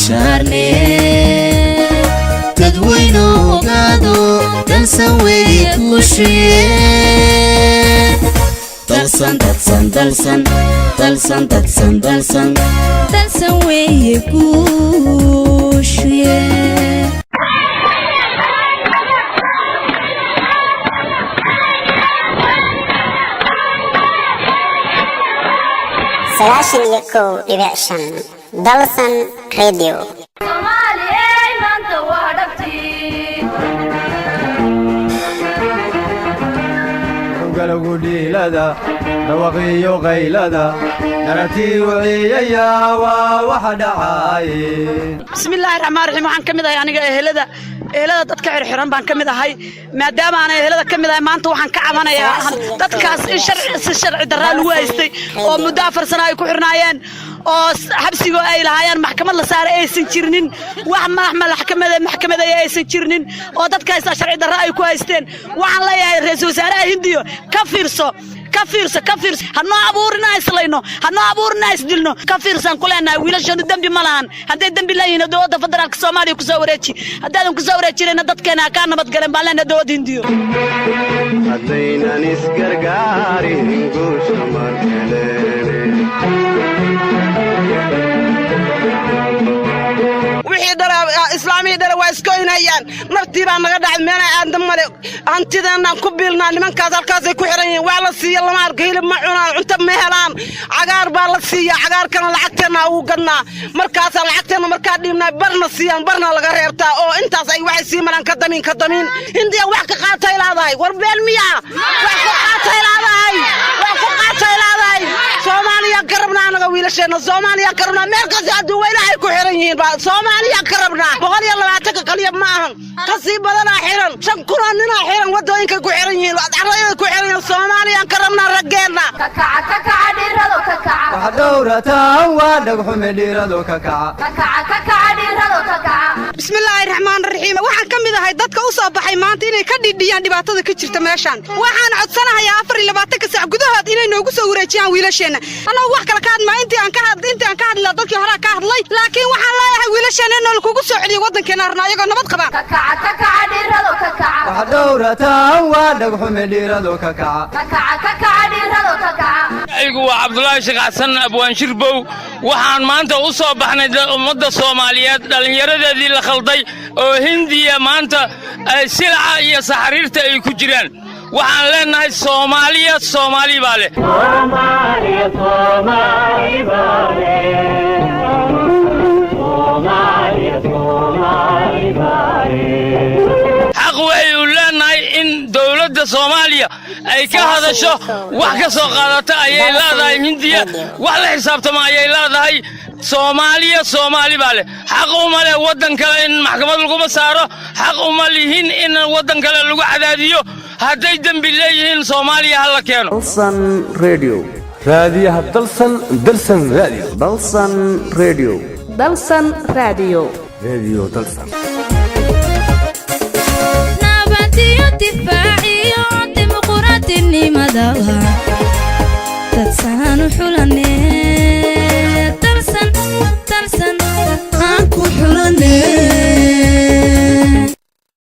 bishaarne dadweyno ogaado dalsan weeye guushiye dalsan weeye guushiye سلاشن يكو إبعشن دلسن راديو قلقو ديلدا نوغيو غيلدا نرتي وعييا وواحد عاي بسم الله الرحمن الرحيم waxaan kamid ahay aniga ehelada dadka xirxiran baan kamid ahay maadaama aan ehelada kamid ahay maanta waxaan ka cabanayaa dadkaas in sharci darro lagu haystay oo muddo 4 sano ay ku xirnaayeen oo xabsiga ay lahaayeen maxkamad la saaray aysan jirnin wax maxkamada aysan jirnin oo dadkaas sharci darro ay ku haysteen waxaan leeyahay ra'iisul wasaaraha Hindiyo ka fiirso hanno abuurina islayno hanno abuurina isdilno ka fiirsan kulena wiilashadu dambi ma lahan haday dambi leeyina dowladda federaalka Soomaaliya ku soo wareeji hadaan ku soo wareejinayna dadkeena ka nabad galeen baalana dowladda Hindiyo hadayna isgargaarin guusha markale islaamiga dara waa iska inayaan naftii baa naga dhacay meel aan damale antideena ku biilnaa nimankaas halkaas ay ku xiran yihiin waa la siiyo lama argayl ma cunaan cunto ma helaan cagaar baa la siiyo cagaarkana lacagteena ugu gadnaa markaas lacagteena markaa dhiibnaa barna siiyaan barna laga reebtaa oo intaas ay waxay sii maraan ka damiin Hindiya wax ka qaatay laadahay war beel miya wax ka qaatay laadahay Soomaaliya karabna anaga wiilasheena Soomaaliya karabna meel kaas aduu weynahay ku xiran yihiin baa Soomaaliya karabna 120 qaliya ma ahan kasii badana xiran 5 kun nina xiran wadooyinka ku xiran yihiin arayada ku xiran Soomaaliya karabna rageena kakaca dhirado kakaca waxa dowrataan waa dhagxume dhirado kakaca bismillaahir rahmaanir rahiim waxaan kamid ahay dadka u soo baxay maanta inay ka dhidhiyaan dhibaatada ka jirta meeshan waxaan codsanahay 24 saac gudahood inay noogu soo wareejiyaan wiilasheena anagu wax kala ka hadma intii aan ka hadlay dadkii hore ka hadlay laakiin waxaan leeyahay wiilasheena nool kugu soo celiyo wadankeena arna ayagoo nabad qabaan kakaca dhirado kakaca waxa dowrataan waa dhagxume dhirado kakaca aygu waa Cabdullaahi Sheekh Xasan Abwaan Shirbow waxaan maanta u soo baxnay ummadda Soomaaliyeed dhalinyaradeedii la khalday oo Hindiya maanta silca iyo saxariirta ay ku jiraan waxaan leenahay Soomaali baa leh xaq way u leenahay in dawladda Soomaaliya ay ka hadasho wax ka soo qaadata ayay leedahay Hindiya wax la xisaabtama ayay leedahay Soomaali baa leh xaq uma leh wadan kale in maxkamad lagu saaro xaq uma lihin in wadan kale lagu cadaadiyo haday dambi leeyihiin Soomaaliya hal keeno dalsan radio raadiyaha dalsan radio dalsan radio dalsan radio dalsan